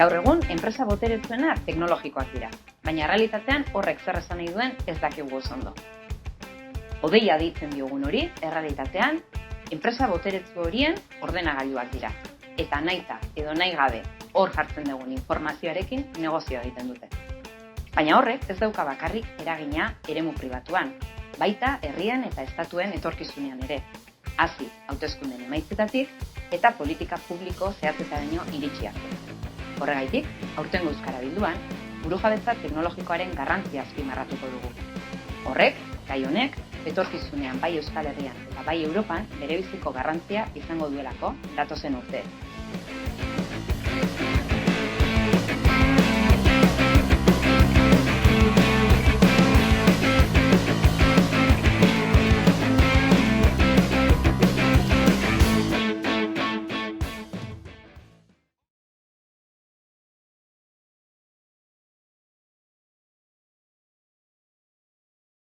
Gaur egun, enpresa boteretsuenak teknologikoak dira, baina errealitatean horrek zer esan nahi duen ez dakigu oso ondo. Hodeia deitzen diogun hori, errealitatean, enpresa boteretsu horien ordenagailuak dira. Eta nahita edo nahi gabe hor jartzen dugun informazioarekin negozioa egiten dute. Baina horrek ez dauka bakarrik eragina eremu pribatuan, baita herrian eta estatuen etorkizunean ere. Hasi hauteskunden emaitzetatik eta politika publiko zehatzetaraino iritsi arte. Horregaitik, aurtengo Euskara Bilduan, burujabetza teknologikoaren garrantzia azpimarratuko dugu. Horrek, gai honek, etorkizunean bai Euskal Herrian eta bai Europan berebiziko garrantzia izango duelako datozen urteek.